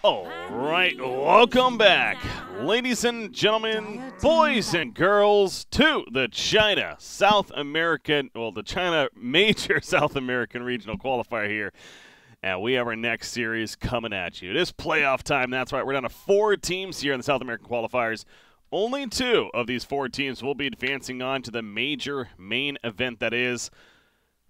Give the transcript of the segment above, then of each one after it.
All right, welcome back, ladies and gentlemen, boys and girls, to the China Major South American Regional Qualifier here. And we have our next series coming at you. It is playoff time. That's right. We're down to 4 teams here in the South American qualifiers. Only 2 of these 4 teams will be advancing on to the major main event that is.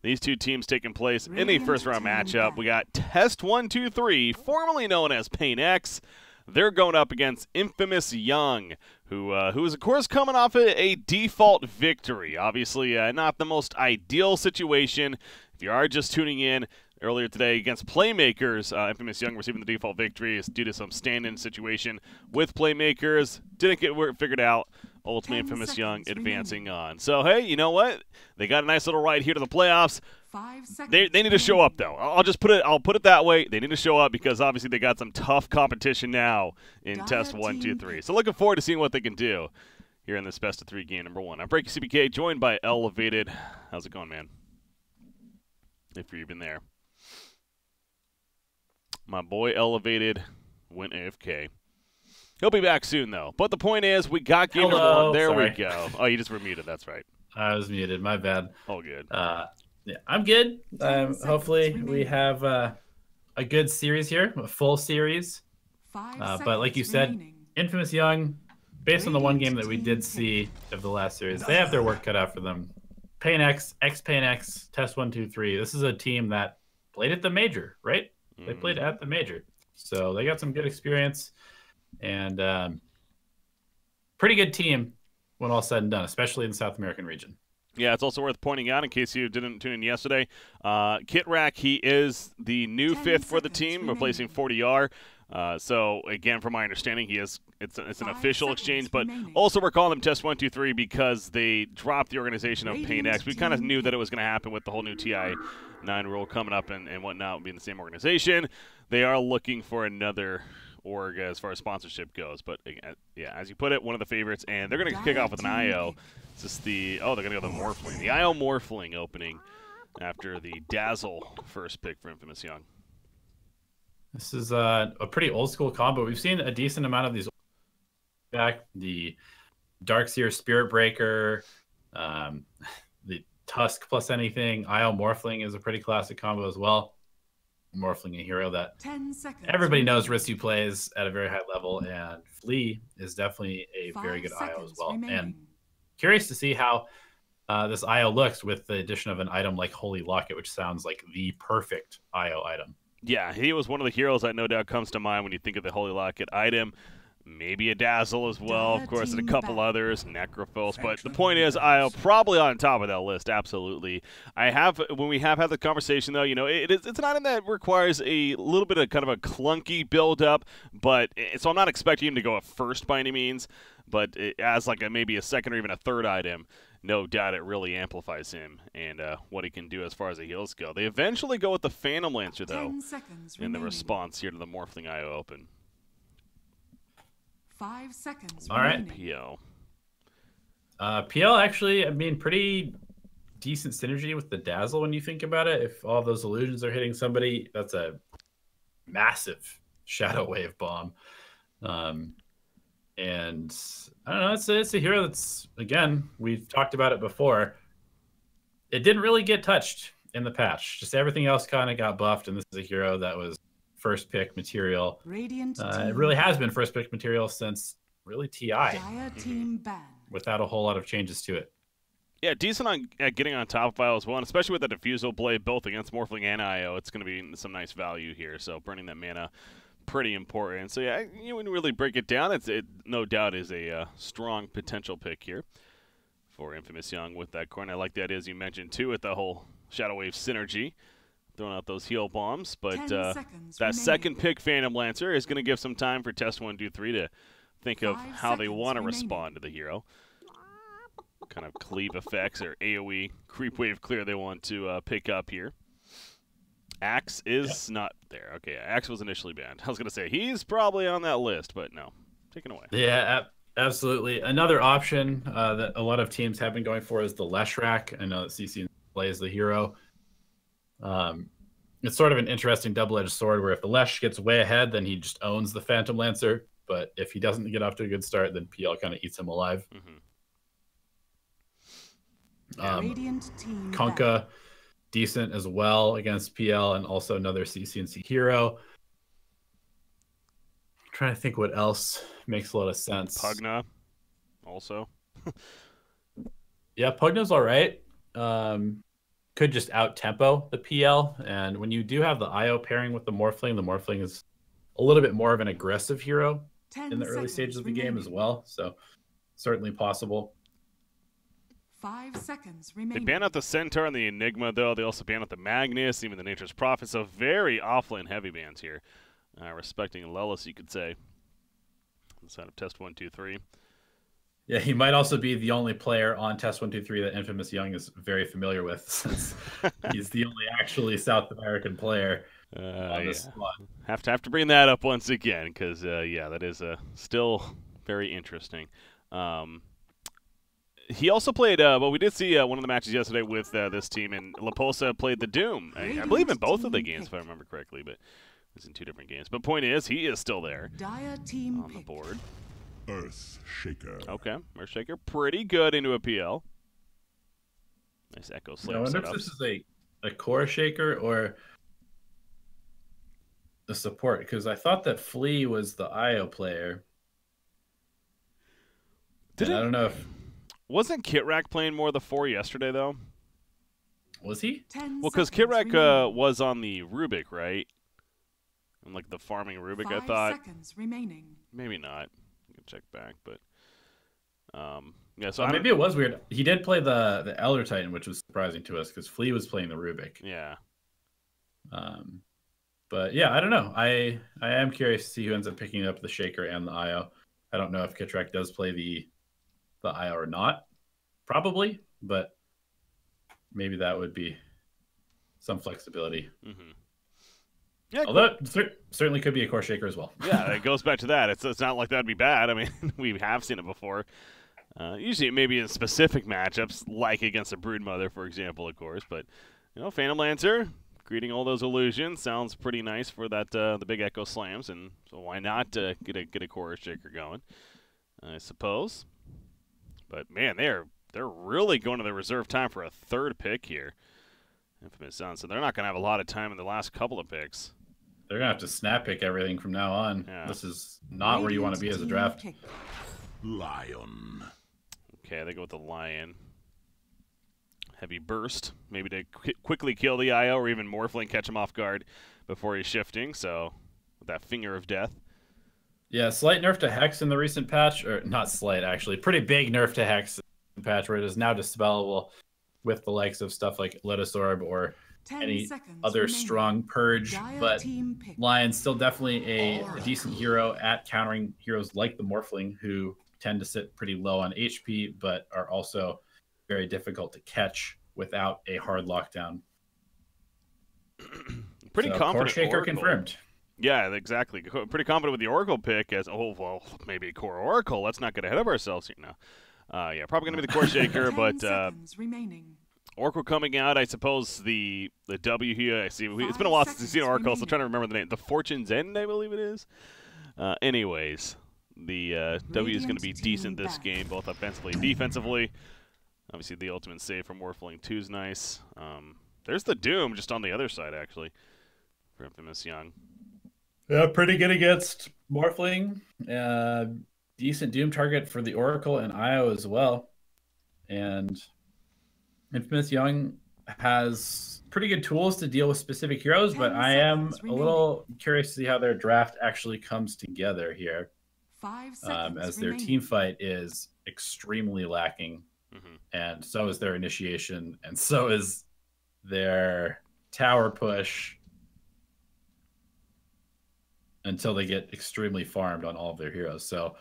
These 2 teams taking place in the first round matchup. We got Test 1-2-3, formerly known as paiN X. They're going up against ex-paiN, who is, of course, coming off a default victory. Obviously, not the most ideal situation. If you are just tuning in, earlier today against Playmakers, ex-paiN receiving the default victory is due to some stand-in situation with Playmakers. Didn't get figured out. Ultimately, ex-paiN advancing on. So, hey, you know what? They got a nice little ride here to the playoffs. They need to show up, though. I'll put it that way. They need to show up because obviously they got some tough competition now in Test 1-2-3. So, looking forward to seeing what they can do here in this best of 3 game number 1. I'm Breaky CBK, joined by Elevated. How's it going, man? If you're even there. My boy Elevated went AFK. He'll be back soon, though. But the point is, we got game number 1. There we go. Oh, you just were muted. That's right. I was muted. My bad. All good. Yeah, I'm good. Hopefully, we have a good series here, a full series. But like you said, ex-paiN, based on the one game that we did see of the last series, they have their work cut out for them. paiN X, ex-paiN X, Test 1-2-3. This is a team that played at the major, right? They played at the major. So they got some good experience. And pretty good team when all said and done, especially in the South American region. Yeah, it's also worth pointing out, in case you didn't tune in yesterday, Kitrack, he is the new 5th for the team, replacing 40R. So, again, from my understanding, it's an official exchange, but also we're calling them Test 1-2-3 because they dropped the organization of paiN X. We kind of knew that it was going to happen with the whole new TI 9 rule coming up and whatnot, being the same organization. They are looking for another org as far as sponsorship goes, but yeah, as you put it, one of the favorites, and they're going to kick off with an IO. It's just they're going to go the Morphling, the IO Morphling opening after the Dazzle first pick for ex-paiN. This is a pretty old school combo. We've seen a decent amount of these back, the Darkseer Spirit Breaker, the Tusk plus anything. IO Morphling is a pretty classic combo as well. Morphling, a hero that everybody knows Risu plays at a very high level, and Flea is definitely a very good IO as well. And curious to see how this IO looks with the addition of an item like Holy Locket, which sounds like the perfect IO item. Yeah, he was one of the heroes that no doubt comes to mind when you think of the Holy Locket item. Maybe a Dazzle as well, of course, and a couple others, Necrophos. But the point is, IO probably on top of that list, absolutely. When we have had the conversation, though, you know, it's an item that requires a little bit of kind of a clunky build-up, but so I'm not expecting him to go at first by any means, but as like maybe a second or even a third item, no doubt it really amplifies him and what he can do as far as the heals go. They eventually go with the Phantom Lancer, though, in the response here to the Morphling IO Open. 5 seconds. All right. PL. PL actually, I mean, pretty decent synergy with the Dazzle when you think about it. If all those illusions are hitting somebody, that's a massive Shadow Wave bomb. And I don't know, it's a hero that's, again, we've talked about it before. It didn't really get touched in the patch. Just everything else kind of got buffed, and this is a hero that was first pick material. It really has been first pick material since really TI, without a whole lot of changes to it. Yeah, decent at getting on top of IO as well, and especially with the Diffusal Blade both against Morphling and IO, it's going to be some nice value here. So burning that mana, pretty important. So yeah, when you really break it down, it no doubt is a strong potential pick here for ex-paiN with that corner. I like that, as you mentioned too, with the whole Shadow Wave synergy. Throwing out those heal bombs, but that second pick Phantom Lancer is going to give some time for Test 1-2-3 to think of how they want to respond to the hero. Kind of cleave effects or AoE creep wave clear they want to pick up here. Axe is not there. Okay, Axe was initially banned. I was going to say he's probably on that list, but no, taken away. Yeah, absolutely. Another option that a lot of teams have been going for is the Leshrac. I know that CC plays the hero. it's sort of an interesting double-edged sword where if the Lesh gets way ahead, then he just owns the Phantom Lancer. But if he doesn't get off to a good start, then PL kind of eats him alive. Kunkka, decent as well against PL, and also another CCNC hero. I'm trying to think what else makes a lot of sense. Pugna, also. Yeah, Pugna's all right. Could just out-tempo the PL. And when you do have the IO pairing with the Morphling is a little bit more of an aggressive hero in the early stages of the game as well. So certainly possible. 5 seconds remaining. They ban out the Centaur and the Enigma, though. They also ban out the Magnus, even the Nature's Prophet. So very offlane heavy bans here. Respecting Lelis, you could say. Inside of Test 1, 2, 3. Yeah, he might also be the only player on Test 1, 2, 3 that Infamous Young is very familiar with, since he's the only actually South American player on this squad. Have to bring that up once again, because, yeah, that is still very interesting. He also played, well, we did see one of the matches yesterday with this team, and Laposa played the Doom. I believe in both of the games, if I remember correctly, but it was in 2 different games. But point is, he is still there on the board. Earthshaker. Okay, Earthshaker, pretty good into a PL. Nice Echo Slayer. I wonder setups. if this is a core shaker or the support, because I thought that Flea was the IO player. I don't know if... Wasn't Kitrack playing more of the 4 yesterday, though? Was he? Well, because Kitrack was on the Rubik, right? And like the farming Rubik, I thought. 5 seconds remaining. Maybe not. I can check back, but yeah. So maybe it was weird. He did play the Elder Titan, which was surprising to us because Flea was playing the Rubik. Yeah. But yeah, I don't know. I am curious to see who ends up picking up the Shaker and the IO. I don't know if Kitrack does play the IO or not. Probably, but maybe that would be some flexibility. Yeah, although it certainly could be a core shaker as well. Yeah, it goes back to that. It's not like that'd be bad. I mean, we have seen it before. Usually maybe in specific matchups, like against a Broodmother, for example, of course. But, you know, Phantom Lancer, greeting all those illusions, sounds pretty nice for that the big Echo Slams. And so why not get a core shaker going, I suppose. But, man, they're really going to the reserve time for a 3rd pick here. Infamous Sun. So they're not going to have a lot of time in the last couple of picks. They're going to have to snap pick everything from now on. Yeah. This is not where you want to be as a draft. Lion. Okay, they go with the Lion. Heavy Burst, maybe to quickly kill the IO or even Morphling, catch him off guard before he's shifting. So, with that Finger of Death. Yeah, slight nerf to Hex in the recent patch. Or not slight, actually. Pretty big nerf to Hex in the patch where it is now dispellable with the likes of stuff like Lotus Orb or any other strong purge, but Lion's still definitely a decent hero at countering heroes like the Morphling, who tend to sit pretty low on HP, but are also very difficult to catch without a hard lockdown. Pretty confident. Core Shaker Oracle. Confirmed. Yeah, exactly. Pretty confident with the Oracle pick as, oh, well, maybe a Core Oracle. Let's not get ahead of ourselves here now. Yeah, probably going to be the Core Shaker, but Oracle coming out, I suppose the W here, I see. It's been a while since we've seen Oracle, so I'm trying to remember the name. The Fortune's End, I believe it is. Anyways, the W is going to be decent this game, both offensively and defensively. Obviously, the ultimate save from Morphling 2 is nice. There's the Doom just on the other side, actually, for Infamous Young. Yeah, pretty good against Morphling. Decent Doom target for the Oracle and IO as well. And Infamous Young has pretty good tools to deal with specific heroes, but I am a little curious to see how their draft actually comes together here. 5 seconds as their team fight is extremely lacking, and so is their initiation, and so is their tower push until they get extremely farmed on all of their heroes. So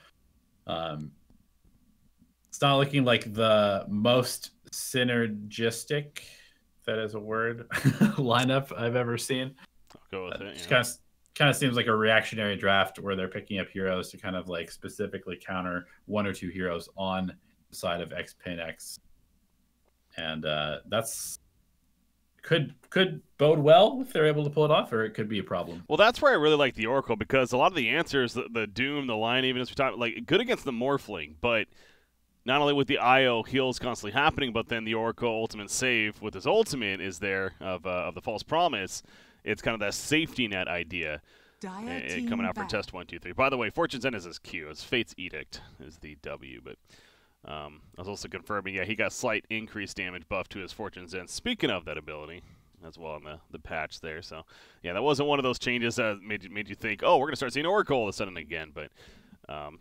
it's not looking like the most synergistic, if that is a word, lineup I've ever seen. I'll go with it. Yeah. Kind of seems like a reactionary draft where they're picking up heroes to kind of like specifically counter 1 or 2 heroes on the side of ex-paiN X. And that's could bode well if they're able to pull it off, or it could be a problem. Well, that's where I really like the Oracle, because a lot of the answers, the Doom, the line, even as we talk, like good against the Morphling, but not only with the IO heals constantly happening, but then the Oracle ultimate save with his ultimate is there of the False Promise. It's kind of that safety net idea coming out for test 1, 2, 3. By the way, Fortune's End is his Q. It's Fate's Edict is the W, but I was also confirming, yeah, he got slight increased damage buff to his Fortune's End. Speaking of that ability, as well in the patch there. So, yeah, that wasn't one of those changes that made you think, oh, we're going to start seeing Oracle all of a sudden again. But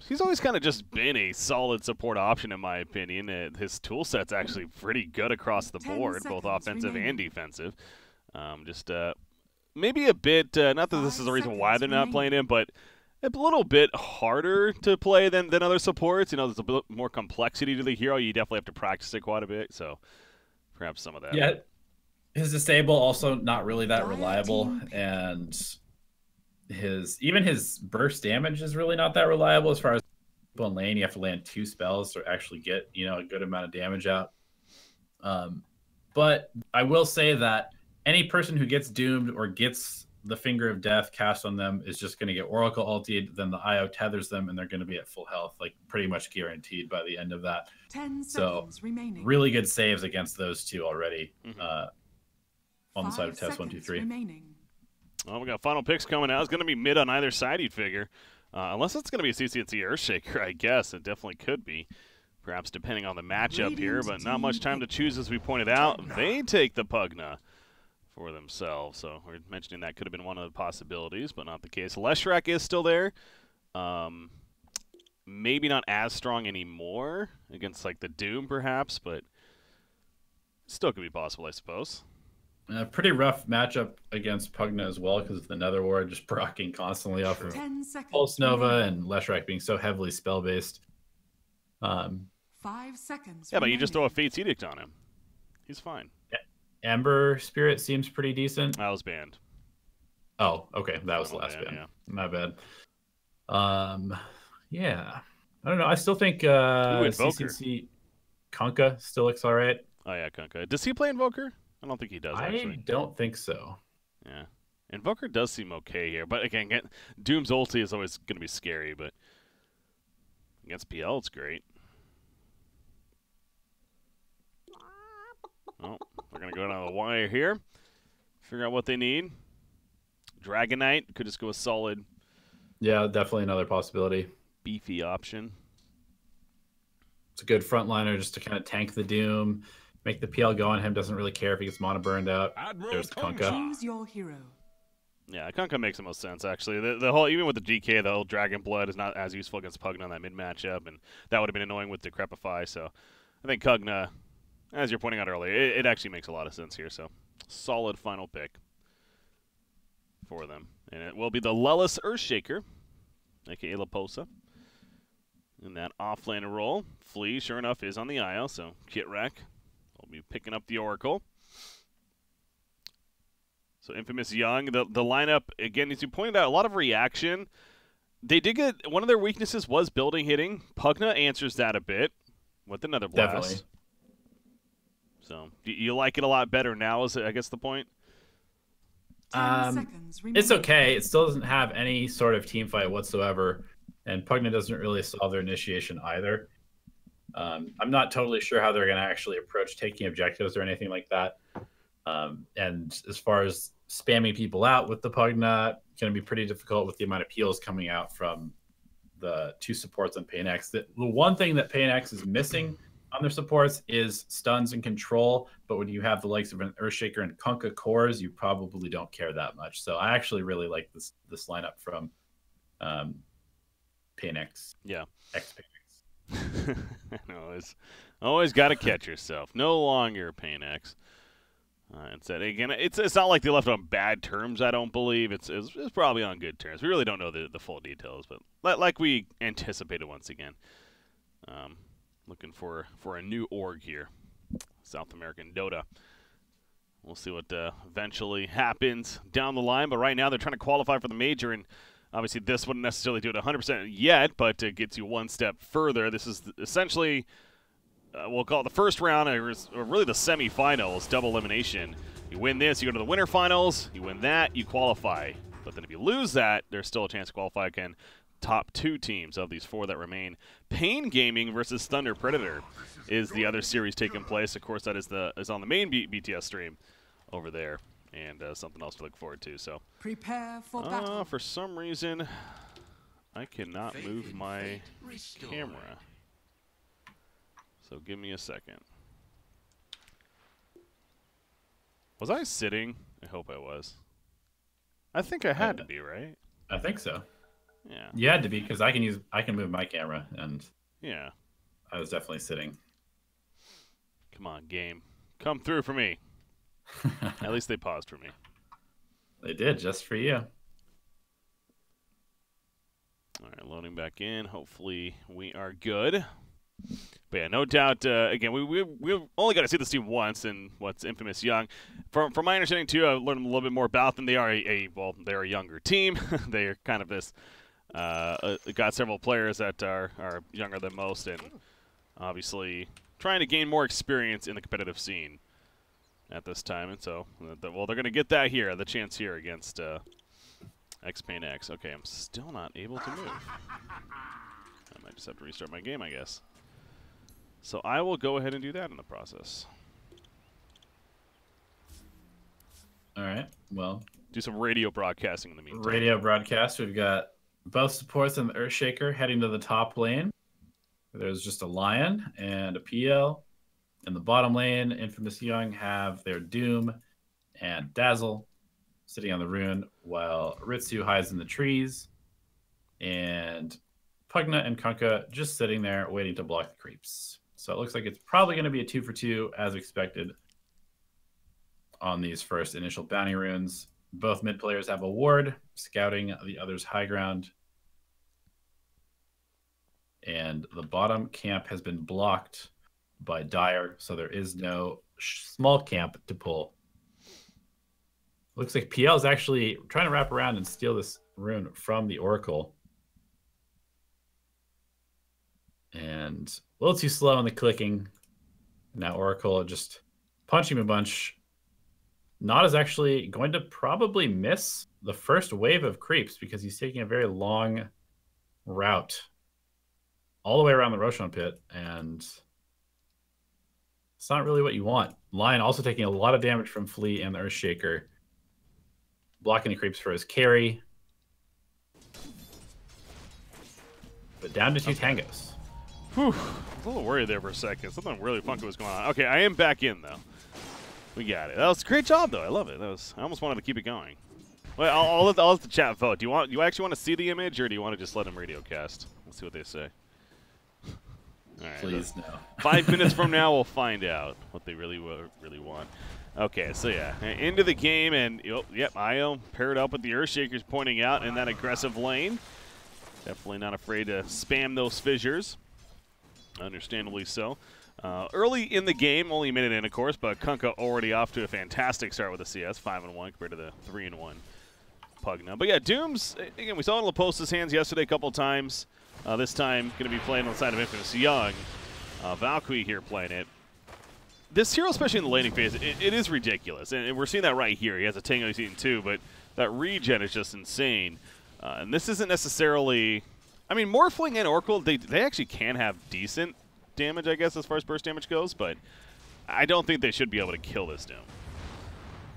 he's always kind of just been a solid support option, in my opinion. His tool set's actually pretty good across the board, both offensive and defensive. Maybe a bit, not that this is the reason why they're not playing him, but a little bit harder to play than other supports. You know, there's a bit more complexity to the hero. You definitely have to practice it quite a bit, so perhaps some of that. Yeah, his disable also not really that reliable, and even his burst damage is really not that reliable as far as people in lane. You have to land 2 spells to actually get, you know, a good amount of damage out. But I will say that any person who gets doomed or gets the Finger of Death cast on them is just going to get Oracle ultied, then the IO tethers them, and they're going to be at full health, like pretty much guaranteed by the end of that. 10 seconds remaining. Really good saves against those two already on the side of test 1, 2, 3. Well, we got final picks coming out. It's going to be mid on either side, you'd figure. Unless it's going to be a CCNC Earthshaker, I guess. It definitely could be. Perhaps depending on the matchup here, but not much time to choose, as we pointed out. They take the Pugna for themselves. So we're mentioning that could have been one of the possibilities, but not the case. Leshrac is still there. Maybe not as strong anymore against like the Doom, perhaps, but still could be possible, I suppose. Pretty rough matchup against Pugna as well, because of the Nether Ward just proccing constantly off of Pulse Nova and Leshrac being so heavily spell-based. 5 seconds. Yeah, but you just throw a Fate's Edict on him. He's fine. Ember Spirit seems pretty decent. I was banned. Oh, okay. That was the last ban. Yeah. My bad. Yeah. I don't know. I still think CCC Kunkka still looks all right. Oh, yeah, Kunkka. Does he play Invoker? I don't think he does, actually. I don't think so. Yeah. Invoker does seem okay here. But, again, Doom's ulti is always going to be scary, but against PL, it's great. Oh, we're going to go down the wire here. Figure out what they need. Dragon Knight could just go a solid. Yeah, definitely another possibility. Beefy option. It's a good frontliner just to kind of tank the Doom, make the PL go on him. Doesn't really care if he gets mana burned out. There's the Kunkka. Choose your hero. Yeah, Kunkka makes the most sense, actually. The whole, even with the GK, the whole Dragon Blood is not as useful against Pugna on that mid matchup, and that would have been annoying with Decrepify. So I think Pugna, as you're pointing out earlier, it actually makes a lot of sense here. So solid final pick for them. And it will be the Lellis Earthshaker, a.k.a. Laposa. In that offlane role, Flea, sure enough, is on the IO, so Kitrek will be picking up the Oracle. So Infamous Young, the lineup, again, as you pointed out, a lot of reaction. They did get, one of their weaknesses was building hitting. Pugna answers that a bit with another blast. Definitely. So do you like it a lot better now, is I guess the point? It's okay. It still doesn't have any sort of team fight whatsoever, and Pugna doesn't really solve their initiation either. I'm not totally sure how they're going to actually approach taking objectives or anything like that. And as far as spamming people out with the Pugna, it's going to be pretty difficult with the amount of peels coming out from the two supports on paiN X. The one thing that paiN X is missing on their supports is stuns and control, but when you have the likes of an Earthshaker and Kunkka cores, you probably don't care that much. So I actually really like this lineup from paiN X. Yeah. Ex-paiN X. always got to catch yourself. No longer paiN X. And said again, it's not like they left on bad terms. I don't believe it's probably on good terms. We really don't know the full details, but like we anticipated once again. Looking for a new org here, South American Dota. We'll see what eventually happens down the line. But right now they're trying to qualify for the major, and obviously this wouldn't necessarily do it 100% yet, but it gets you one step further. This is essentially we'll call it the first round, or really the semifinals, double elimination. You win this, you go to the winter finals. You win that, you qualify. But then if you lose that, there's still a chance to qualify again. Top 2 teams of these 4 that remain. paiN Gaming versus Thunder Predator is the other series taking place. Of course, that is on the main BTS stream over there, and something else to look forward to. So prepare for battle. For some reason, I cannot move my camera. So give me a second. Was I sitting? I hope I was. I think I had to be, right? I think so. Yeah. You had to be, because I can move my camera, and yeah, I was definitely sitting. Come on, game. Come through for me. At least they paused for me. They did, just for you. All right, loading back in. Hopefully we are good. But yeah, no doubt. Again, we've only got to see this team once, and what's infamous young. From my understanding too, I've learned a little bit more about them. They are they're a younger team. They are kind of this. Got several players that are younger than most, and obviously trying to gain more experience in the competitive scene at this time. And so, well, they're going to get that here, the chance here against ex-paiN X. Okay, I'm still not able to move. I might just have to restart my game, I guess. So I will go ahead and do that in the process. All right. Well, do some radio broadcasting in the meantime. Radio broadcast. We've got both supports and the Earthshaker heading to the top lane. There's just a Lion and a PL. In the bottom lane, Infamous Young have their Doom and Dazzle sitting on the rune, while Ritsu hides in the trees, and Pugna and Kunkka just sitting there waiting to block the creeps. So it looks like it's probably going to be a 2-for-2 as expected on these first initial bounty runes. Both mid players have a ward, scouting the other's high ground. And the bottom camp has been blocked by Dire, so there is no small camp to pull. Looks like PL is actually trying to wrap around and steal this rune from the Oracle. And a little too slow in the clicking. Now Oracle just punching him a bunch. Nod is actually going to probably miss the first wave of creeps because he's taking a very long route all the way around the Roshan pit, and it's not really what you want. Lion also taking a lot of damage from Flea and the Earthshaker, blocking the creeps for his carry. But down to 2 tangos. Whew. I was a little worried there for a second. Something really funky was going on. Okay, I am back in, though. We got it. That was a great job, though. I love it. I almost wanted to keep it going. Well, I'll let the chat vote. Do you actually want to see the image, or do you want to just let them radio cast? Let's see what they say. All right, please, no. 5 minutes from now, we'll find out what they really want. Okay, so yeah, into the game, and yep, Io paired up with the Earthshakers pointing out in that aggressive lane. Definitely not afraid to spam those fissures. Understandably so. Early in the game, only a minute in, of course, but Kunkka already off to a fantastic start with the CS, 5-1 compared to the 3-1 Pugna. But yeah, Doom's, again, we saw it in Laposta's hands yesterday a couple times. This time, going to be playing on the side of Infamous Young. Valkyrie here playing it. This hero, especially in the laning phase, it is ridiculous. And we're seeing that right here. He has a Tango he's eating too, but that regen is just insane. And this isn't necessarily... I mean, Morphling and Oracle, they actually can have decent damage, I guess, as far as burst damage goes, but I don't think they should be able to kill this Doom.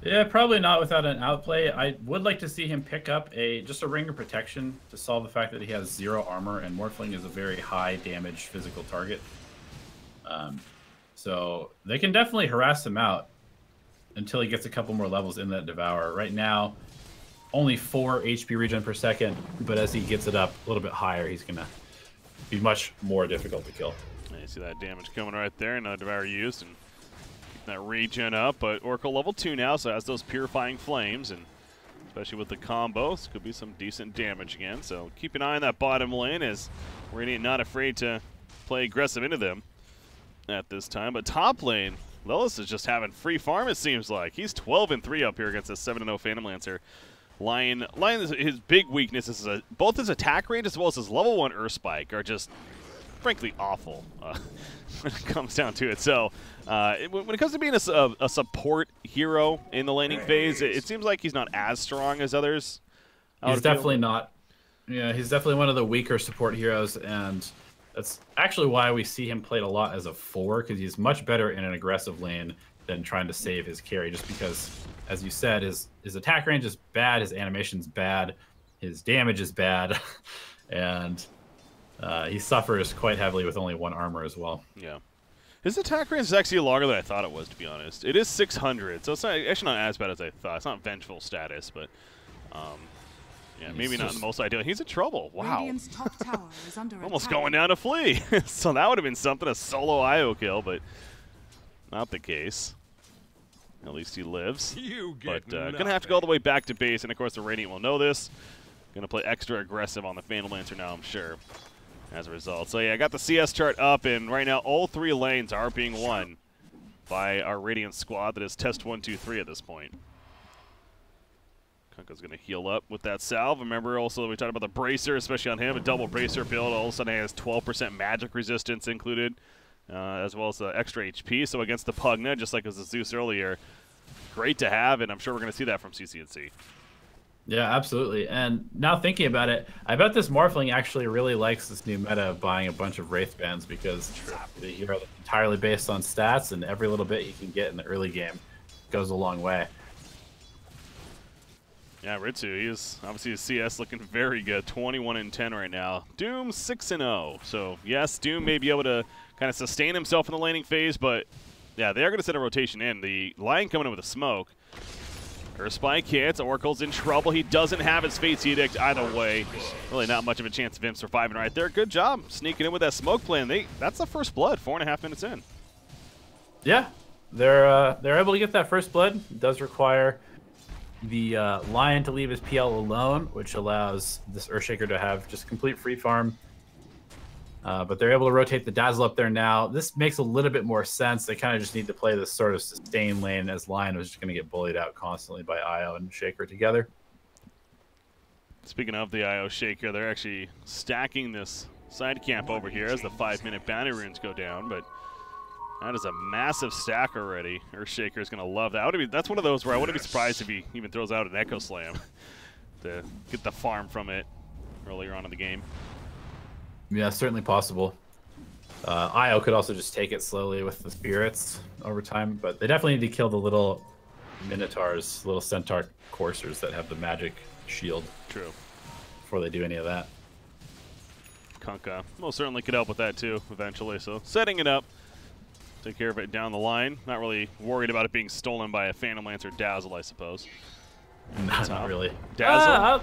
Yeah, probably not without an outplay. I would like to see him pick up just a ring of protection to solve the fact that he has 0 armor, and Morphling is a very high damage physical target. So they can definitely harass him out until he gets a couple more levels in that Devour. Right now, only 4 HP regen per second, but as he gets it up a little bit higher, he's going to be much more difficult to kill. You see that damage coming right there, another Devour used, and keeping that regen up, but Oracle level 2 now, so has those Purifying Flames, and especially with the combos, could be some decent damage again. So keep an eye on that bottom lane, as Radiant not afraid to play aggressive into them at this time. But top lane, Lelis is just having free farm, it seems like. He's 12-3 up here against the 7-0 Phantom Lancer. Lion, his big weakness is both his attack range as well as his level 1 Earth Spike are just frankly awful when it comes down to it. So when it comes to being a support hero in the laning phase, it seems like he's not as strong as others. He's definitely not. Yeah, he's definitely one of the weaker support heroes, and that's actually why we see him played a lot as a 4, because he's much better in an aggressive lane than trying to save his carry, just because, as you said, his attack range is bad, his animation's bad, his damage is bad, and he suffers quite heavily with only 1 armor as well. Yeah. His attack range is actually longer than I thought it was, to be honest. It is 600, so it's actually not as bad as I thought. It's not vengeful status, but yeah, maybe not the most ideal. He's in trouble. Wow. Radiant's top tower is under Almost attack. going down to flee. So that would have been something, a solo IO kill, but not the case. At least he lives. But gonna have to go all the way back to base, and of course the Radiant will know this. Gonna play extra aggressive on the Phantom Lancer now, I'm sure, as a result. So yeah, I got the CS chart up, and right now all 3 lanes are being won by our Radiant squad that is test 1, 2, 3 at this point. Kunkka's going to heal up with that salve. Remember also we talked about the bracer, especially on him, a double bracer build. All of a sudden he has 12% magic resistance included, as well as the extra HP. So against the Pugna, just like as the Zeus earlier, great to have, and I'm sure we're going to see that from CCNC. Yeah, absolutely. And now thinking about it, I bet this Morphling actually really likes this new meta of buying a bunch of Wraith Bands, because the hero is entirely based on stats, and every little bit you can get in the early game goes a long way. Yeah, Ritsu, he is obviously his CS looking very good, 21-10 right now. Doom 6-0. So yes, Doom may be able to kind of sustain himself in the laning phase, but yeah, they are going to set a rotation in. The Lion coming in with a smoke. Spike hits, Oracle's in trouble. He doesn't have his Fate's Edict either way. Really not much of a chance of him surviving right there. Good job sneaking in with that smoke plan. That's the first blood, 4.5 minutes in. Yeah, they're able to get that first blood. It does require the Lion to leave his PL alone, which allows this Earthshaker to have just complete free farm. But they're able to rotate the Dazzle up there now. This makes a little bit more sense. They kind of just need to play this sort of sustain lane, as Lion was just going to get bullied out constantly by IO and Shaker together. Speaking of the IO Shaker, they're actually stacking this side camp over here as the 5-minute bounty runes go down, but that is a massive stack already. Earthshaker is going to love that. That's one of those where I wouldn't be surprised if he even throws out an Echo Slam to get the farm from it earlier on in the game. Yeah, certainly possible. IO could also just take it slowly with the spirits over time, but they definitely need to kill the little Minotaurs, little Centaur coursers that have the magic shield. True. Before they do any of that. Kunkka most certainly could help with that too, eventually. So setting it up. Take care of it down the line. Not really worried about it being stolen by a Phantom Lancer Dazzle, I suppose. Not really. Dazzle?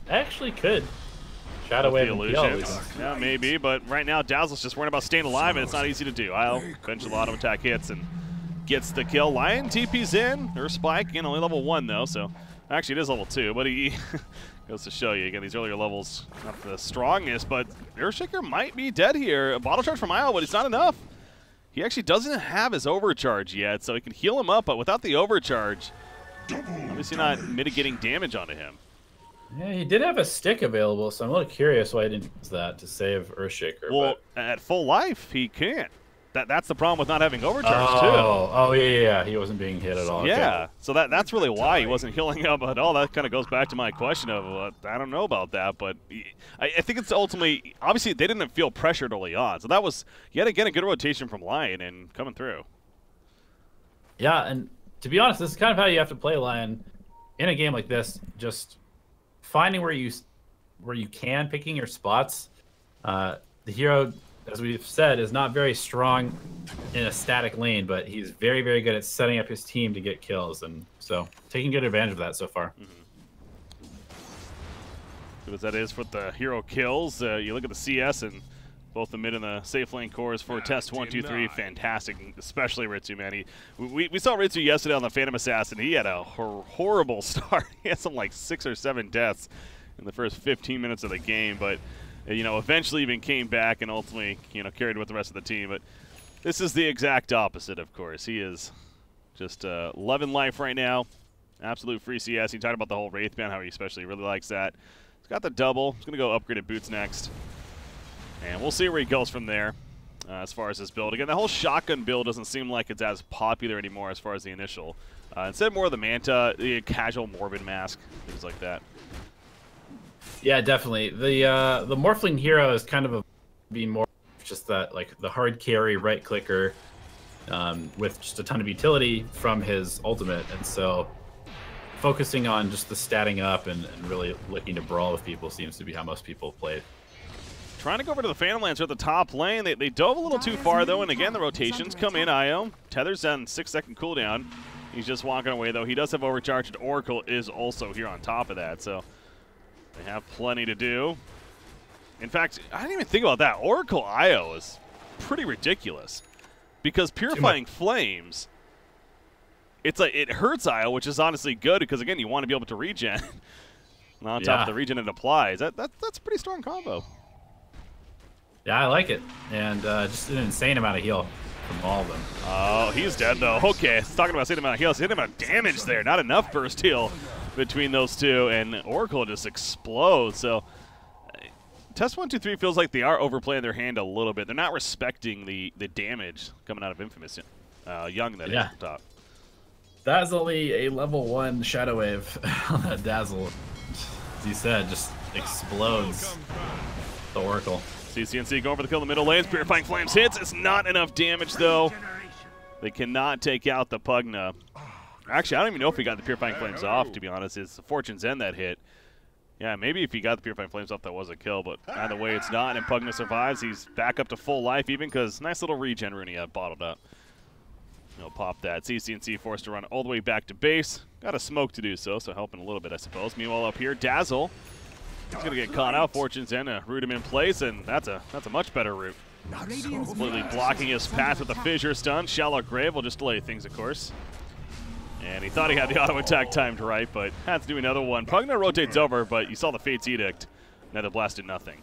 Actually could. Shadow Wave illusions. Yeah, maybe, but right now Dazzle's just worried about staying alive, and it's not easy to do. I'll bench a lot of attack hits and gets the kill. Lion TP's in, or Spike, only level 1 though, so actually it is level 2, but he goes to show you, again, these earlier levels, not the strongest, but Earthshaker might be dead here. A bottle charge from IO, but it's not enough. He actually doesn't have his overcharge yet, so he can heal him up, but without the overcharge, obviously not mitigating damage onto him. Yeah, he did have a stick available, so I'm a little curious why he didn't use that to save Earthshaker. Well, at full life, he can't. That's the problem with not having overcharge, too. Oh, yeah, he wasn't being hit at all. Yeah, okay. So that's really why he wasn't healing up at all. That kind of goes back to my question of, I don't know about that, but I think it's ultimately, obviously they didn't feel pressured early on, so that was, yet again, a good rotation from Lion and coming through. Yeah, and to be honest, this is kind of how you have to play Lion in a game like this, just finding where you can, picking your spots. The hero, as we've said, is not very strong in a static lane, but he's very, very good at setting up his team to get kills, and so taking good advantage of that so far. Good as that is for the hero kills, you look at the CS and both the mid and the safe lane cores for test 1, 2, 3, fantastic, especially Ritsu, man. We saw Ritsu yesterday on the Phantom Assassin. He had a horrible start. He had some like 6 or 7 deaths in the first 15 minutes of the game, but eventually even came back and ultimately, carried with the rest of the team. But this is the exact opposite, of course. He is just loving life right now. Absolute free CS. He talked about the whole Wraith Band, how he especially really likes that. He's got the double. He's going to go upgraded boots next. And we'll see where he goes from there as far as his build. Again, the whole shotgun build doesn't seem like it's as popular anymore as far as the initial. Instead, more of the Manta, the casual Morbid mask, things like that. Yeah, definitely. The Morphling hero is kind of being more just that, like, the hard carry right clicker with just a ton of utility from his ultimate. And so focusing on just the statting up and really looking to brawl with people seems to be how most people play. Trying to go over to the Phantom Lancer at the top lane. They dove a little too far, though, and again, the rotations come in. Io. Tether's on 6-second cooldown. He's just walking away, though. He does have overcharged. Oracle is also here on top of that, so they have plenty to do. In fact, I didn't even think about that. Oracle Io is pretty ridiculous because Purifying Flames, it's like it hurts Io, which is honestly good because, again, you want to be able to regen. And on top of the regen it applies. That's a pretty strong combo. Yeah, I like it. And just an insane amount of heal from all of them. Oh, he's dead, though. Okay, talking about insane amount of heal. Insane amount of damage there. Not enough burst heal between those two. And Oracle just explodes. So Test 1, 2, 3 feels like they are overplaying their hand a little bit. They're not respecting the damage coming out of Infamous. Young, that is, at the top. That is only a level 1 Shadow Wave on that Dazzle. As you said, just explodes the Oracle. CCNC going for the kill in the middle lanes. Purifying Flames hits. It's not enough damage, though. They cannot take out the Pugna. Actually, I don't even know if he got the Purifying Flames off, to be honest. It's the Fortune's End that hit. Yeah, maybe if he got the Purifying Flames off, that was a kill, but either way, it's not, and Pugna survives. He's back up to full life, even, because nice little regen rune he had bottled up. He'll pop that. CCNC forced to run all the way back to base. Got a smoke to do so helping a little bit, I suppose. Meanwhile, up here, Dazzle. He's going to get caught out. Fortune's End to root him in place, and that's a much better route. Completely blocking his path with a Fissure Stun. Shallow Grave will just delay things, of course. And he thought he had the auto attack timed right, but had to do another one. Pugna rotates over, but you saw the Fate's Edict. Nether Blast did nothing.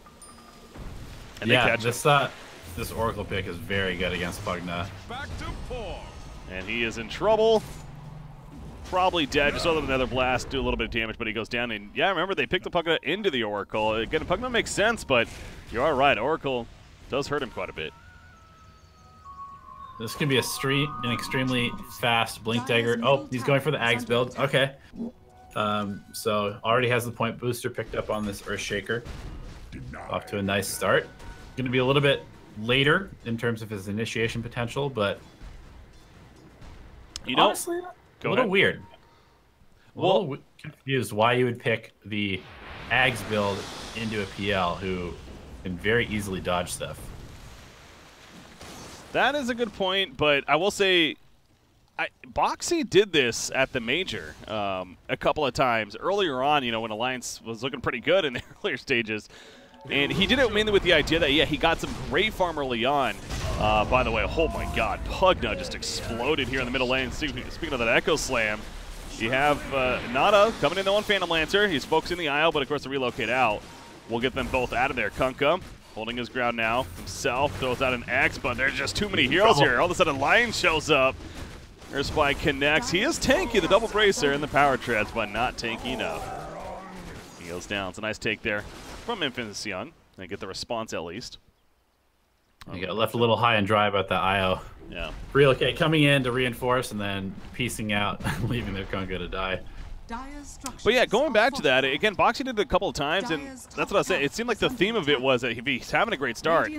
And yeah, this Oracle pick is very good against Pugna. And he is in trouble. Probably dead. Just saw the Nether Blast do a little bit of damage, but he goes down. And yeah, remember, they picked the Pugna into the Oracle. Again, Pugna makes sense, but you are right. Oracle does hurt him quite a bit. This could be an extremely fast Blink Dagger. Oh, he's going for the Ags build. Okay. So already has the point booster picked up on this Earthshaker. Off to a nice start. Going to be a little bit later in terms of his initiation potential, but honestly, a little weird. A little confused why you would pick the Ags build into a PL who can very easily dodge stuff. That is a good point, but I will say Boxy did this at the Major a couple of times earlier on, you know, when Alliance was looking pretty good in the earlier stages. And he did it mainly with the idea that, yeah, he got some great farm early on. By the way, oh my god, Pugna just exploded here in the middle lane. Speaking of that Echo Slam, you have Nada coming in the one Phantom Lancer. He's focusing the aisle, but of course the relocate out will get them both out of there. Kunkka holding his ground now. Himself throws out an X, but there's just too many heroes here. All of a sudden, Lion shows up. Earth-Spy connects. He is tanky, the double bracer and the power treads, but not tanky enough. He goes down. It's a nice take there from Infamous Young. They get the response at least. You got left a little high and dry about that IO. Yeah. Relocate coming in to reinforce and then piecing out, leaving their Kunkka to die. But yeah, going back to that, again, Boxy did it a couple of times, and that's what I was saying. It seemed like the theme of it was that if he's having a great start,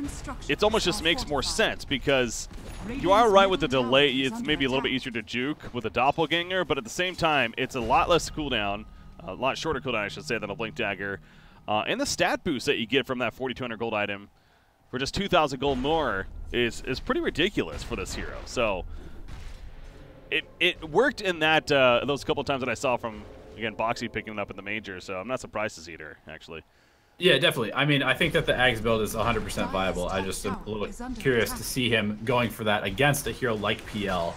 it almost just makes more sense because you are right with the delay. It's maybe a little bit easier to juke with a Doppelganger, but at the same time, it's a lot less cooldown, a lot shorter cooldown, I should say, than a Blink Dagger. And the stat boost that you get from that 4,200 gold item for just 2,000 gold more is pretty ridiculous for this hero. So it worked in that those couple of times that I saw from, again, Boxy picking it up in the Major, so I'm not surprised to see it here, actually. Yeah, definitely. I mean, I think that the Ags build is 100% viable. I just am a little curious to see him going for that against a hero like PL,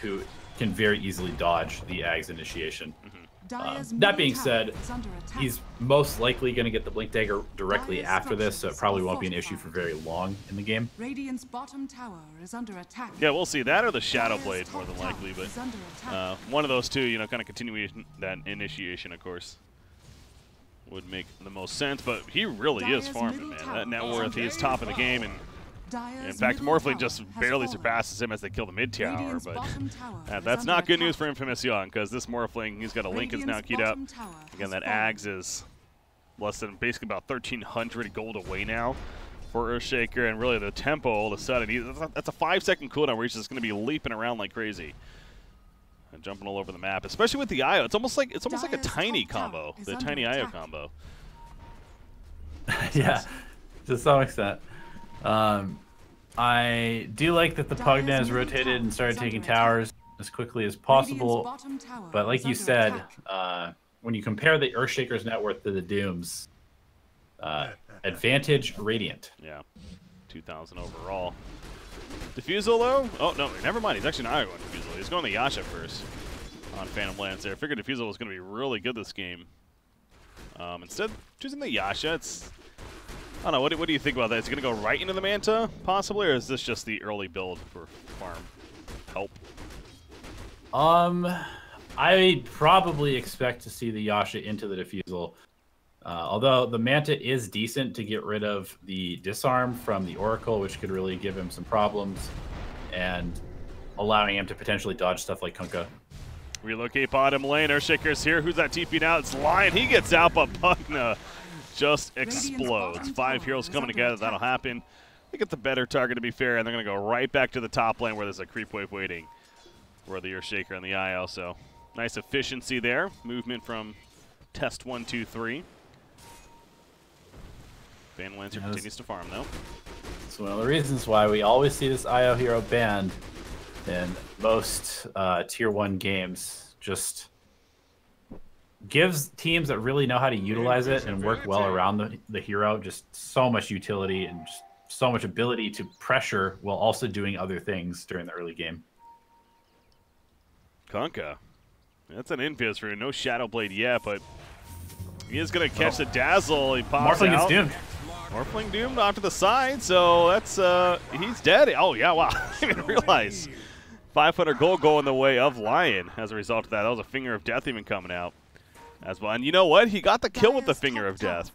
who can very easily dodge the Ags initiation. That being said, he's most likely going to get the Blink Dagger directly after this, so it probably won't be an issue for very long in the game. Radiant's bottom tower is under attack. Yeah, we'll see that or the Shadow Blade more than likely, but one of those two, you know, kind of continue that initiation, of course, would make the most sense, but he really is farming, man. That net worth, he is top of the game, and in fact, Morphling just barely surpasses him as they kill the mid tower, but that's not good news for Infamous Young, because this Morphling, he's got a Link is now keyed up. Again, that Ags is less than basically about 1,300 gold away now for Earthshaker, and really the tempo all of a sudden, that's a 5-second cooldown where he's just going to be leaping around like crazy. And jumping all over the map, especially with the IO. It's almost like a tiny combo, the tiny IO combo. Yeah, to some extent. I do like that the Pugna has rotated and started taking towers as quickly as possible. But like you said, when you compare the Earthshaker's net worth to the Doom's, advantage Radiant. Yeah, 2,000 overall. Diffusal though? Oh no, never mind. He's actually not going Diffusal. He's going the Yasha first on Phantom Lance there. I figured Diffusal was going to be really good this game. Instead, choosing the Yasha, it's... I don't know, what do you think about that? Is he going to go right into the Manta, possibly, or is this just the early build for farm help? I probably expect to see the Yasha into the Diffusal. Although the Manta is decent to get rid of the disarm from the Oracle, which could really give him some problems, and allowing him to potentially dodge stuff like Kunkka. Relocate bottom lane. Earthshaker's here. Who's that TP now? It's Lion. He gets out, but Pugna just explodes. 5 heroes coming together. That'll happen. They get the better target, to be fair, and they're going to go right back to the top lane where there's a creep wave waiting for the Earthshaker and the IO. So nice efficiency there. Movement from test 1, 2, 3. Phantom Lancer continues to farm, though. It's one of the reasons why we always see this IO hero banned in most Tier 1 games. Just gives teams that really know how to utilize it and work well around the hero just so much utility and just so much ability to pressure while also doing other things during the early game. Kunkka. That's an Invis rune. No Shadow Blade yet, but he is going to catch the Dazzle. He pops Morphling out. is doomed. Morphling doomed off to the side, so that's he's dead. Oh yeah, wow! I didn't even realize 500 gold going the way of Lion as a result of that. That was a Finger of Death even coming out as well. And you know what? He got the kill with the Finger of Death.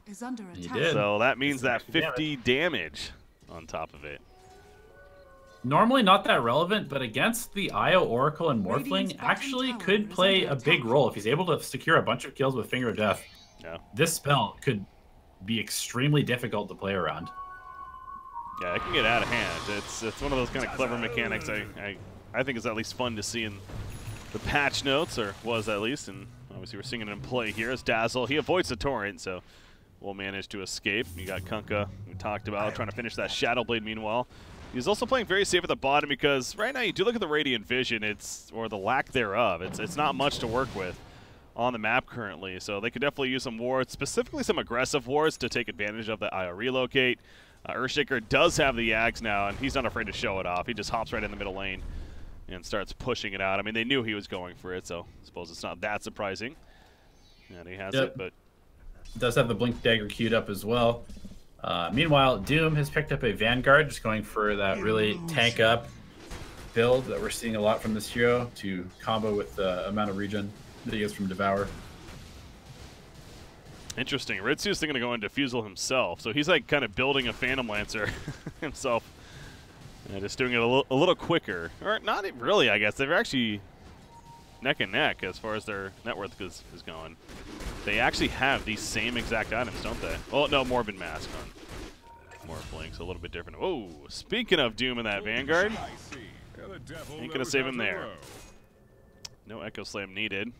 He did. So that means that 50 damage on top of it. Normally not that relevant, but against the IO Oracle and Morphling actually could play a big role if he's able to secure a bunch of kills with Finger of Death. Yeah. This spell could be extremely difficult to play around. Yeah, it can get out of hand. It's one of those kind of clever mechanics I think is at least fun to see in the patch notes, or was at least, and obviously we're seeing it in play here as Dazzle. He avoids the torrent, so will manage to escape. You got Kunkka, we talked about, trying to finish that Shadow Blade meanwhile. He's also playing very safe at the bottom because right now you do look at the Radiant Vision, or the lack thereof. It's not much to work with on the map currently, so they could definitely use some wards, specifically some aggressive wards to take advantage of the IO relocate. Earthshaker does have the Ags now, and he's not afraid to show it off. He just hops right in the middle lane and starts pushing it out. I mean, they knew he was going for it, so I suppose it's not that surprising. And he has it, but... Does have the Blink Dagger queued up as well. Meanwhile, Doom has picked up a Vanguard, just going for that really tank up build that we're seeing a lot from this hero to combo with the amount of regen that he gets from Devour. Interesting. Ritsu's thinking to go into Diffusal himself, so he's like kind of building a Phantom Lancer himself. And just doing it a little quicker. Or not really, I guess. They're actually neck and neck as far as their net worth is going. They actually have these same exact items, don't they? Oh, no, Morbid Mask on Morphling, so a little bit different. Oh, speaking of Doom and that Vanguard, ain't going to save him there. No Echo Slam needed.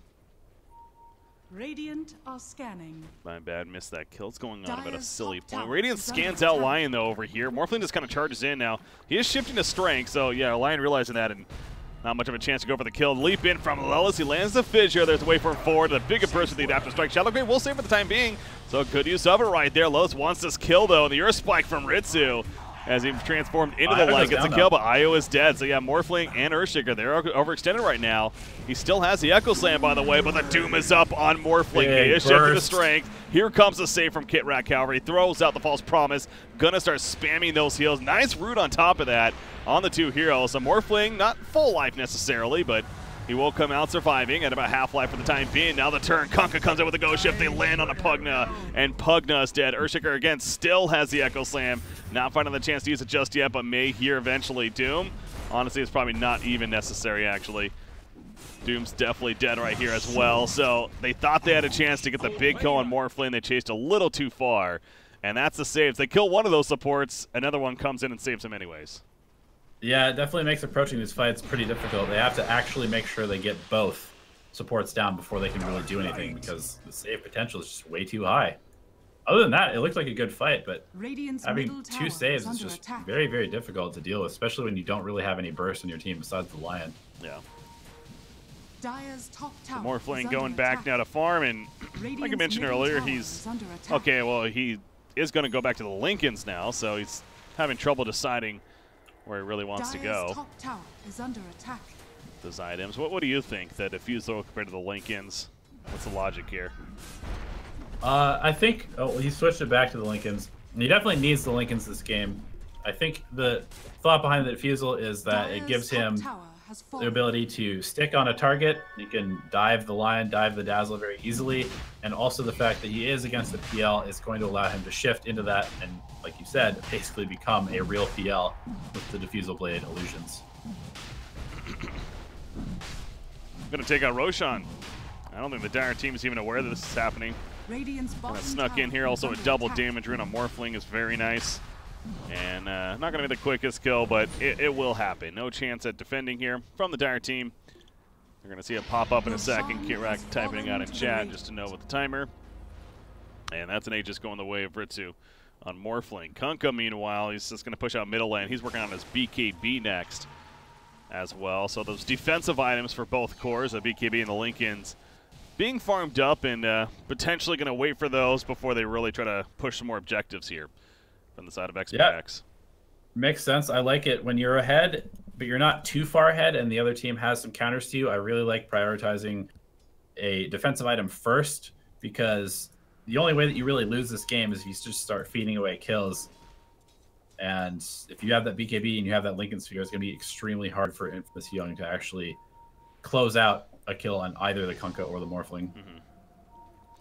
Radiant are scanning. My bad, missed that kill. It's going on about a silly point. Radiant scans out Lion, though, over here. Morphling just kind of charges in now. He is shifting to strength, so yeah, Lion realizing that, and not much of a chance to go for the kill. Leap in from Lelis. He lands the fissure. There's a way for him forward. The bigger burst with the adaptive strike. Shadow Grave will save for the time being, so good use of it right there. Lelis wants this kill, though, and the Earth Spike from Ritsu as he transformed into the light. Gets a kill, but IO is dead. So yeah, Morphling and Earthshaker, they're overextended right now. He still has the Echo Slam, by the way, but the Doom is up on Morphling. He is shifting to strength. Here comes the save from Kit Rat Cavalry. Throws out the False Promise. Gonna start spamming those heals. Nice root on top of that on the two heroes. So Morphling, not full life necessarily, but He will come out surviving at about half-life for the time being. Now the turn, Kunkka comes in with a ghost shift. They land on a Pugna, and Pugna is dead. Earthshaker again still has the Echo Slam. Not finding the chance to use it just yet, but may here eventually. Doom, honestly, it's probably not even necessary, actually. Doom's definitely dead right here as well. So they thought they had a chance to get the big kill on Morphling. They chased a little too far, and that's the saves. They kill one of those supports. Another one comes in and saves him anyways. Yeah, it definitely makes approaching these fights pretty difficult. They have to actually make sure they get both supports down before they can really do anything, because the save potential is just way too high. Other than that, it looked like a good fight, but having 2 saves is just very, very difficult to deal with, especially when you don't really have any burst in your team besides the Lion. Yeah. Top Morphling going back now to farm, and like I mentioned earlier, he's okay. Well, he is going to go back to the Lincolns now, so he's having trouble deciding where he really wants to go. Top tower is under attack. Those items. What do you think that Diffusal compared to the Lincolns? What's the logic here? I think he switched it back to the Lincolns. And he definitely needs the Lincolns this game. I think the thought behind the Diffusal is that it gives him the ability to stick on a target. He can dive the Lion, dive the Dazzle very easily, and also the fact that he is against the PL is going to allow him to shift into that and, like you said, basically become a real PL with the Diffusal Blade illusions. Going to take out Roshan. I don't think the Dire team is even aware that this is happening. Kind of snuck in here. Also, a double damage rune on Morphling is very nice. And not going to be the quickest kill, but it will happen. No chance at defending here from the Dire team. You're going to see it pop up in a second. Kirak typing out in chat just to know with the timer. And that's an Aegis going the way of Ritsu on Morphling. Kunkka, meanwhile, he's just going to push out middle lane. He's working on his BKB next as well. So those defensive items for both cores, the BKB and the Lincolns, being farmed up and potentially going to wait for those before they really try to push some more objectives here on the side of ex-paiN. Yeah. Makes sense. I like it when you're ahead, but you're not too far ahead and the other team has some counters to you. I really like prioritizing a defensive item first, because the only way that you really lose this game is if you just start feeding away kills. And if you have that BKB and you have that Lincoln Sphere, it's going to be extremely hard for Infamous Young to actually close out a kill on either the Kunkka or the Morphling.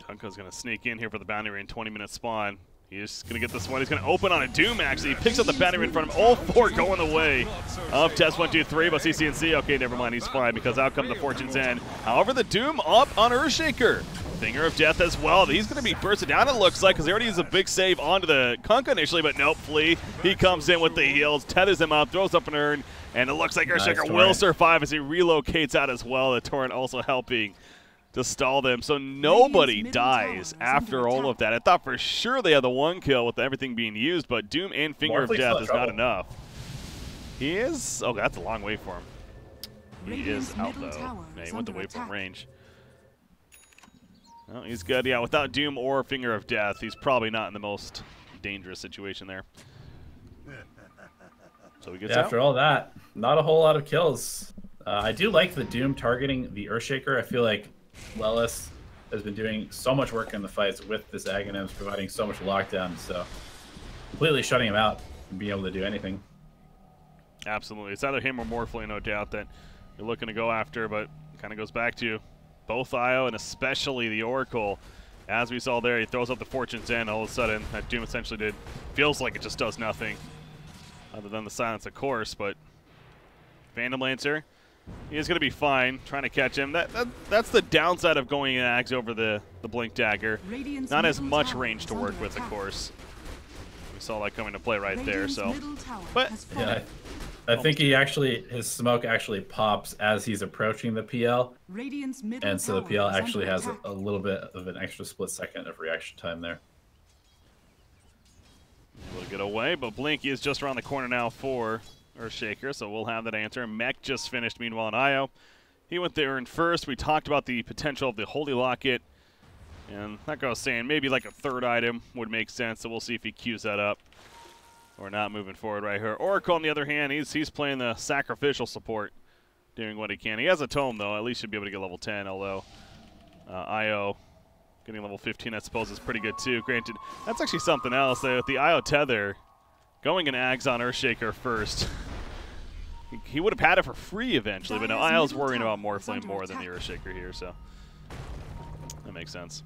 Kunkka's going to sneak in here for the boundary rune 20-minute spawn. He's going to get this one. He's going to open on a Doom, actually. He picks up the boundary in front of him. All 4 going the way of Test 1, 2, 3, but CC&C, okay, never mind. He's fine because out comes the Fortune's End. However, the Doom up on Earthshaker. Finger of Death as well. He's going to be bursted down, it looks like, because they already used a big save onto the Kunkka initially, but nope, Flea. He comes in with the heals, tethers him up, throws up an urn, and it looks like Earthshaker will survive as he relocates out as well. The Torrent also helping to stall them. So nobody dies after all of that. I thought for sure they had the 1 kill with everything being used, but Doom and Finger of Death is not enough. He is... Oh, that's a long way for him. He is out, though. Yeah, he went away from range. Well, he's good. Yeah, without Doom or Finger of Death, he's probably not in the most dangerous situation there. So he gets out. After all that, not a whole lot of kills. I do like the Doom targeting the Earthshaker. I feel like Lelis has been doing so much work in the fights with this Aghanim's, providing so much lockdown, so completely shutting him out and being able to do anything. Absolutely. It's either him or Morphling, no doubt, that you're looking to go after, but kind of goes back to both IO and especially the Oracle. As we saw there, he throws up the Fortune's End. All of a sudden, that Doom essentially feels like it just does nothing other than the silence, of course, but Phantom Lancer, he is going to be fine trying to catch him. That's the downside of going in Ags over the Blink Dagger. Not as much range to work with, of course. We saw that coming to play right there. So, but yeah, I think he actually, his smoke actually pops as he's approaching the PL, and so the PL actually has a little bit of an extra split second of reaction time there. Able to get away, but Blinky is just around the corner now for Earthshaker, so we'll have that answer. Mech just finished, meanwhile, in IO. He went there in first. We talked about the potential of the Holy Locket, and like I was saying, maybe like a 3rd item would make sense, so we'll see if he queues that up or not moving forward right here. Oracle, on the other hand, he's playing the sacrificial support, doing what he can. He has a tome, though. At least should be able to get level 10, although IO getting level 15, I suppose, is pretty good, too. Granted, that's actually something else. With the IO tether, going in Ags on Earthshaker first He would have had it for free eventually, but no, I was worrying about Morphling more than the Earthshaker here, so that makes sense.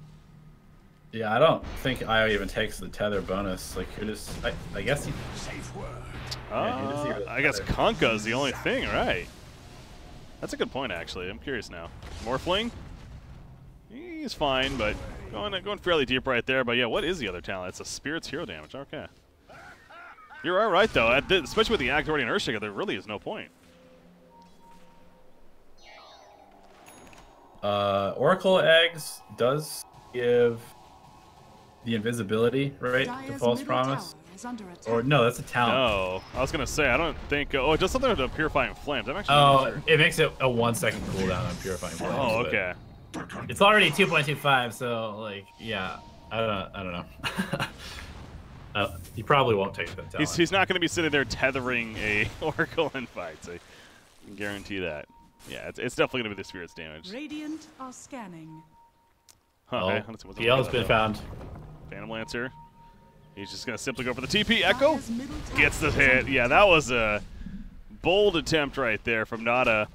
Yeah, I don't think IO even takes the tether bonus. Like, who does? I guess he. I guess Kunkka is the only thing, right? That's a good point, actually. I'm curious now. Morphling, he's fine, but going fairly deep right there. But yeah, what is the other talent? It's a Spirit's hero damage. Okay. You're all right, though. Especially with the Act already in Earthshaker, there really is no point. Oracle Eggs does give the invisibility, right? The false promise. Or no, that's a talent. No, I was gonna say I don't think. Oh, it does something with the Purifying Flames. I'm actually. Not sure. It makes it a 1 second cooldown on Purifying Flames. Oh, okay. It's already 2.25, so like, yeah, I don't know. He probably won't take that talent. He's not going to be sitting there tethering a Oracle in fights. I can guarantee that. Yeah, it's definitely going to be the Spirit's damage. Radiant are scanning. Huh, okay. PL's been found. Phantom Lancer. He's just going to simply go for the TP. Echo gets the hit. Yeah, that was a bold attempt right there from Nada.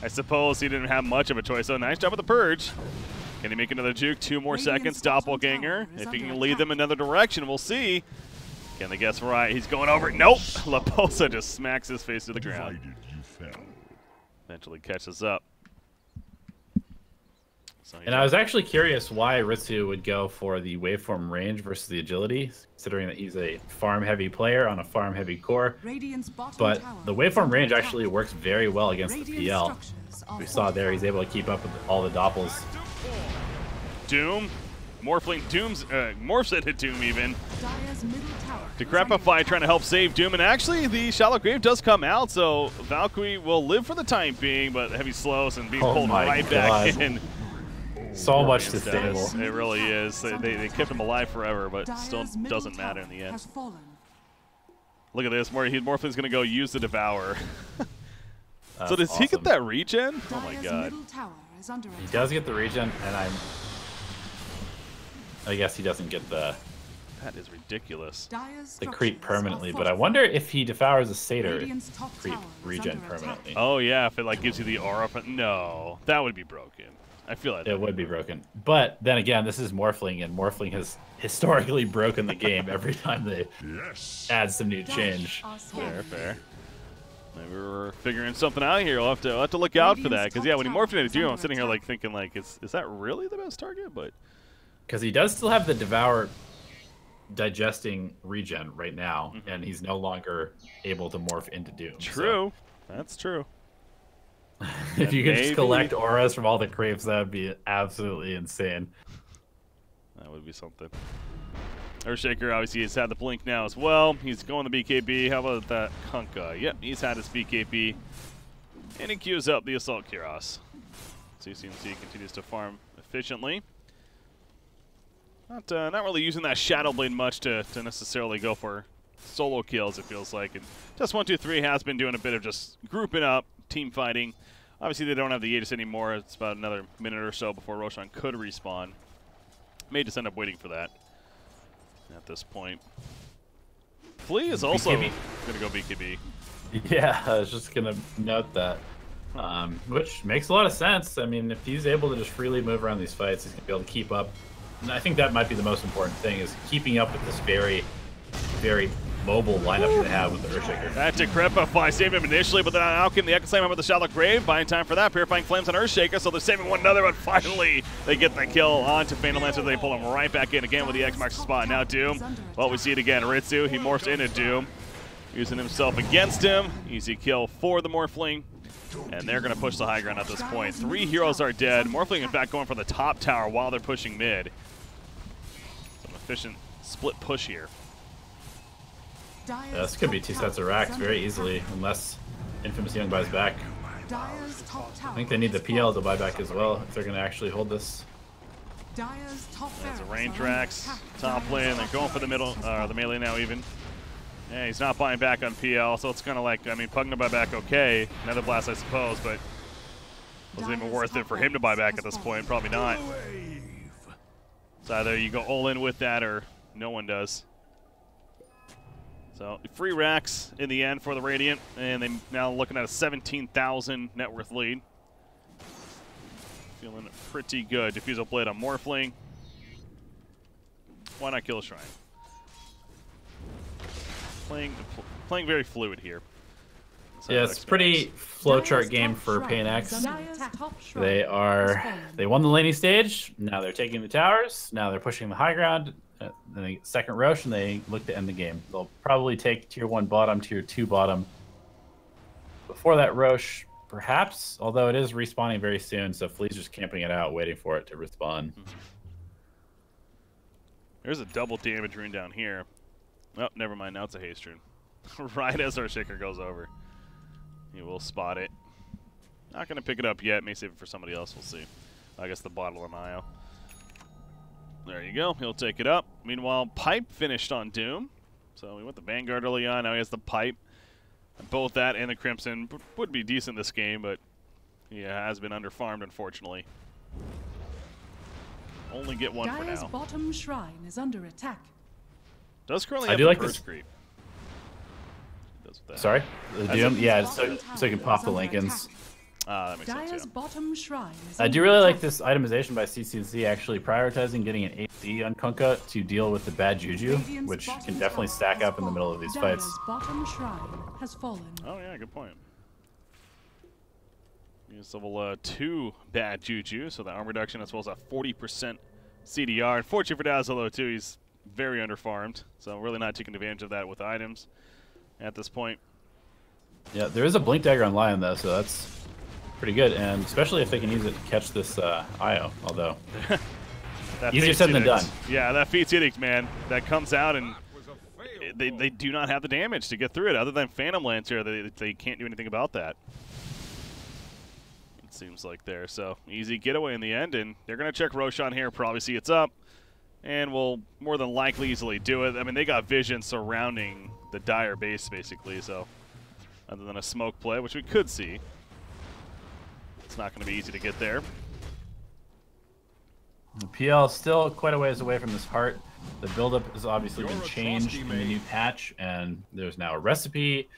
I suppose he didn't have much of a choice. So nice job with the Purge. Can he make another juke? 2 more seconds. Doppelganger. If he can lead them another direction, we'll see. Can they guess right? He's going over. Nope. Laposa just smacks his face to the ground. Eventually catches up. So and I was actually curious why Ritsu would go for the waveform range versus the agility, considering that he's a farm-heavy player on a farm-heavy core. But the waveform range actually works very well against the PL. We saw there he's able to keep up with all the doppels. Doom. Morphling. Doom's morphs into Doom even. Decrepify trying to help save Doom, and actually the Shallow Grave does come out, so Valkyrie will live for the time being, but heavy slows and being pulled right back in. So much to stable. It really is. They kept him alive forever, but still doesn't matter in the end. Look at this. Morphling's going to go use the Devour. So does he get that regen? Oh my god. He does get the regen, and I guess he doesn't get the... That is ridiculous. The creep permanently, but I wonder if he devours a satyr, creep regen permanently. Oh yeah, if it like gives you the aura. No, that would be broken. I feel like it would be broken. But then again, this is Morphling, and Morphling has historically broken the game every time they add some new change. Fair. Maybe we're figuring something out here. We'll have to look out for that, because yeah, when he morphed into Doom, I'm sitting here like thinking like, is that really the best target? But because he does still have the Devour digesting regen right now, and he's no longer able to morph into Doom. True, so. That's true. If you could just collect auras from all the creeps, that would be absolutely insane. That would be something. Earthshaker obviously has had the blink now as well. He's going the BKB. How about that Kunkka? Yep, he's had his BKB. And he queues up the Assault Kyros. CCNC continues to farm efficiently. Not really using that Shadow Blade much to necessarily go for solo kills, it feels like. And just 1, 2, 3 has been doing a bit of just grouping up, team fighting. Obviously, they don't have the Aegis anymore. It's about another minute or so before Roshan could respawn. May just end up waiting for that at this point. Flea is also going to go BKB. Yeah, I was just going to note that. Which makes a lot of sense. I mean, if he's able to just freely move around these fights, he's going to be able to keep up. And I think that might be the most important thing, is keeping up with this very, very mobile lineup they have with the Earthshaker. That Decrepify saved him initially, but then out came the Echo Slam with the Shallow Grave, buying time for that. Purifying Flames on Earthshaker, so they're saving one another, but finally they get the kill onto Phantom Lancer. They pull him right back in again with the X marks the spot. Now Doom, well, we see it again. Ritsu, he morphs into Doom, using himself against him. Easy kill for the Morphling. And they're going to push the high ground at this point. 3 heroes are dead. Morphling, in fact, going for the top tower while they're pushing mid. Some efficient split push here. Yeah, this could be 2 sets of racks very easily, unless Infamous Young buys back. I think they need the PL to buy back as well, if they're going to actually hold this. There's a range racks, top lane. They're going for the middle, the melee now even. Yeah, he's not buying back on PL, so it's kind of like, I mean, Pugna buy back okay. Another blast, I suppose, but wasn't even worth it for him to buy back at this point. Probably not. So either you go all in with that or no one does. So So free racks in the end for the Radiant, and they now looking at a 17,000 net worth lead. Feeling pretty good. Diffusal Blade on Morphling. Why not kill a Shrine? Playing very fluid here. Yeah, it's pretty flowchart game for paiN X. They won the laning stage. Now they're taking the towers. Now they're pushing the high ground. Then they get second Rosh, and they look to end the game. They'll probably take tier 1 bottom, tier 2 bottom. Before that Rosh, perhaps, although it is respawning very soon, so Flea's just camping it out, waiting for it to respawn. There's a double damage rune down here. Oh, never mind. Now it's a haste rune. Right as our Shaker goes over. He will spot it. Not going to pick it up yet. May save it for somebody else. We'll see. I guess the bottle on Io. There you go. He'll take it up. Meanwhile, Pipe finished on Doom. So we went the Vanguard early on. Now he has the Pipe. And both that and the Crimson would be decent this game, but he has been underfarmed, unfortunately. Only get one for Dire's now. bottom shrine is under attack. Does currently I have do the like Purge this. Creep. Does with that. Sorry? The Doom? Yeah, so Bottom you can tower pop is the under Lincolns. attack. That makes sense, Dire's yeah. bottom shrine is I do under really like attack. this itemization by CCC, actually prioritizing getting an AC on Kunkka to deal with the bad juju, Radiant's which bottom can definitely tower stack has up in the middle of these fallen. fights. Dire's bottom shrine has fallen. Oh, yeah, good point. Use level 2 bad juju, so the arm reduction as well as a 40% CDR. Unfortunately for Dazzle, though, too, he's very underfarmed, so really not taking advantage of that with items at this point. Yeah, there is a Blink Dagger on Lion, though, so that's pretty good, and especially if they can use it to catch this Io, although easier Fate's said than Edict. done. Yeah, that Fate's Edict, man, that comes out and they do not have the damage to get through it. Other than Phantom Lancer, they can't do anything about that. It seems like there. So easy getaway in the end, and they're going to check Roshan here, probably see it's up, and will more than likely easily do it. I mean, they got vision surrounding the Dire base, basically, so other than a smoke play, which we could see, it's not going to be easy to get there. The PL is still quite a ways away from this heart. The buildup has obviously been changed in the new patch, and there's now a recipe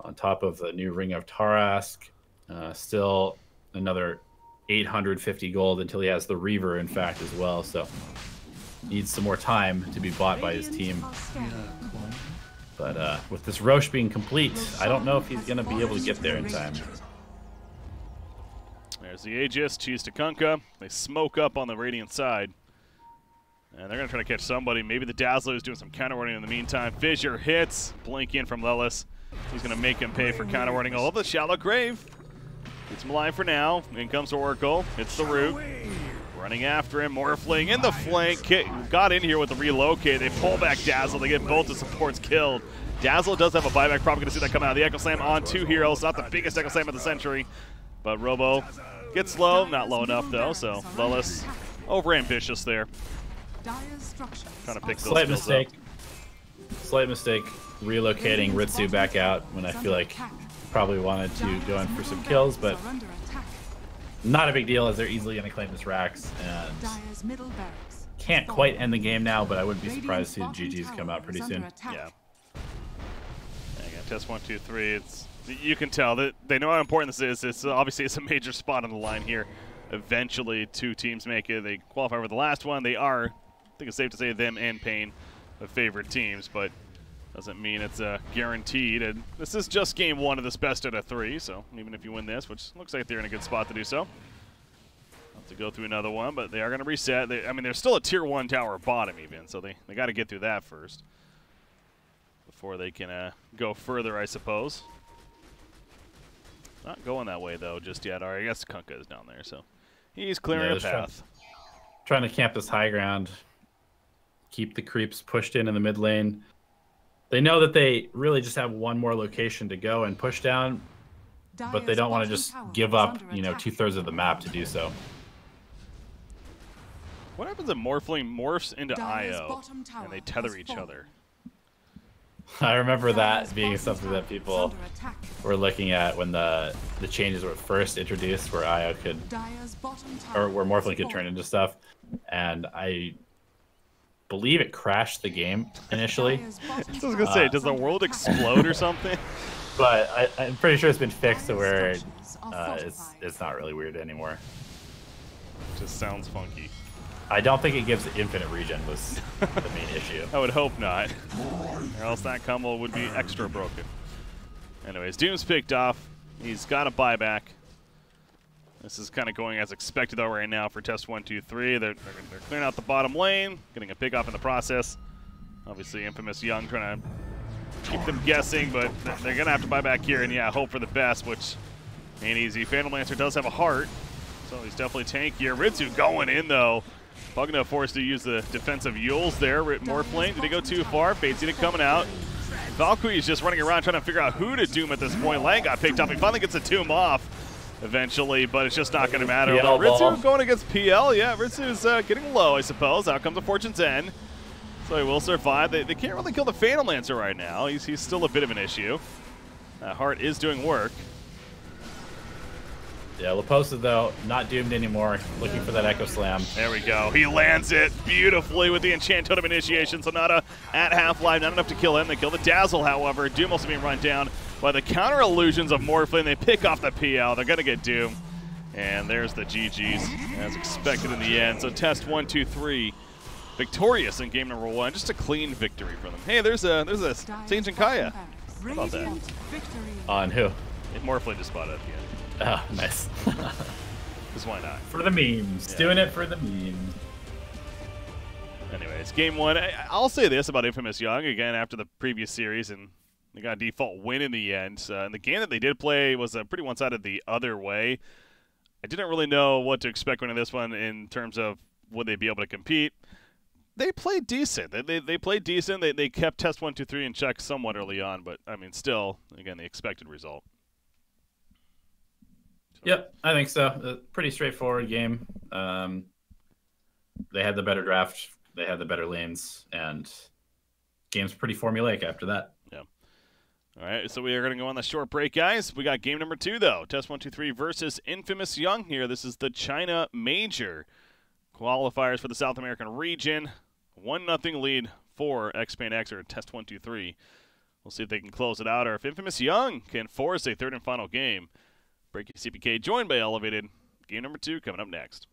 on top of the new Ring of Tarask. Still another 850 gold until he has the Reaver, in fact, as well. So needs some more time to be bought by his team. But with this Rosh being complete, I don't know if he's going to be able to get there in time. There's the Aegis, cheese to Kunkka. They smoke up on the Radiant side. And they're going to try to catch somebody. Maybe the Dazzler is doing some counterwarding in the meantime. Fissure hits. Blink in from Lelis. He's going to make him pay for counterwarding. Oh, the Shallow Grave. It's him alive for now. In comes Oracle. It's the Root. Running after him. Morphling in the flank. Got in here with the relocate. They pull back Dazzle. They get both the supports killed. Dazzle does have a buyback. Probably going to see that come out. The Echo Slam on 2 heroes. Not the biggest Echo Slam of the century. But Robo gets low. Not low enough, though. So Lelis over-ambitious there. Trying to pick those Slight kills mistake. up. Slight mistake relocating Ritsu back out when I feel like probably wanted to go in for some kills, but not a big deal as they're easily going to claim this Rax and can't quite end the game now, but I wouldn't be surprised to see the GGs come out pretty soon. Yeah. Again, test 1, 2, 3. You can tell that they know how important this is. It's obviously it's a major spot on the line here. Eventually, 2 teams make it. They qualify for the last one. They are, I think it's safe to say, them and paiN are favorite teams, but doesn't mean it's guaranteed. And this is just game 1 of this best out of 3, so even if you win this, which looks like they're in a good spot to do so, have to go through another one, but they are going to reset. I mean, there's still a tier 1 tower bottom even, so they got to get through that first before they can go further, I suppose. Not going that way, though, just yet. All right, I guess Kunkka is down there, so he's clearing a path. Trying to camp this high ground, keep the creeps pushed in the mid lane. They know that they really just have one more location to go and push down, but they don't want to just give up, you know, 2/3 of the map to do so. What happens if Morphling morphs into Io and they tether each other? I remember that being something that people were looking at when the changes were first introduced, where Io could, or where Morphling could turn into stuff, and I believe it crashed the game initially, Dire's I bottom was going to tower say, is does the under world attack. explode or something? but I'm pretty sure it's been fixed to where Structures are it's fortified. not really weird anymore. Just sounds funky. I don't think it gives infinite regen was the main issue. I would hope not. Or else that combo would be extra broken. Anyways, Doom's picked off. He's got a buyback. This is kind of going as expected, though, right now for test 1, 2, 3. They're clearing out the bottom lane, getting a pick off in the process. Obviously, InfamousYoung trying to keep them guessing, but they're going to have to buy back here and, yeah, hope for the best, which ain't easy. Phantom Lancer does have a heart, so he's definitely tankier. Ritsu going in, though. Bugna forced to use the defensive Yules there. Morphling, did he go too far? Fatesina coming out. Valkyrie's just running around trying to figure out who to doom at this point. Lang got picked up. He finally gets a tomb off eventually, but it's just not going to matter. PL Ritsu ball. going against PL. Yeah, Ritsu's getting low, I suppose. Out comes the Fortune's End. So he will survive. They can't really kill the Phantom Lancer right now. He's still a bit of an issue. Heart is doing work. Yeah, Laposa, though, not doomed anymore. Looking for that Echo Slam. There we go. He lands it beautifully with the Enchant Totem initiation. Sonata at half-life, not enough to kill him. They kill the Dazzle, however. Doom also being run down by the counter illusions of Morphling. They pick off the PL. They're going to get Doom. And there's the GG's, as expected in the end. So test 1, 2, 3. Victorious in game number 1. Just a clean victory for them. Hey, there's a Saint and Kaya. How about that? Victory. On who? Morphling just spotted at the end. Oh, nice. Because why not? For the memes. Yeah. Doing it for the memes. Anyways, game 1. I'll say this about InfamousYoung, again, after the previous series, and they got a default win in the end. And the game that they did play was pretty one-sided the other way. I didn't really know what to expect winning this one in terms of would they be able to compete. They played decent. They played decent. They kept test 1, 2, 3 in check somewhat early on, but, I mean, still, again, the expected result. Yep, I think so. A pretty straightforward game. They had the better draft. They had the better lanes, and game's pretty formulaic after that. Yeah. All right, so we are going to go on the short break, guys. We got game number 2, though. Test 1, 2, 3 versus InfamousYoung here. This is the China Major qualifiers for the South American region. 1-0 lead for ex-paiN X, or Test 1, 2, 3. We'll see if they can close it out, or if InfamousYoung can force a third and final game. Breaky CPK joined by Elevated. Game number 2 coming up next.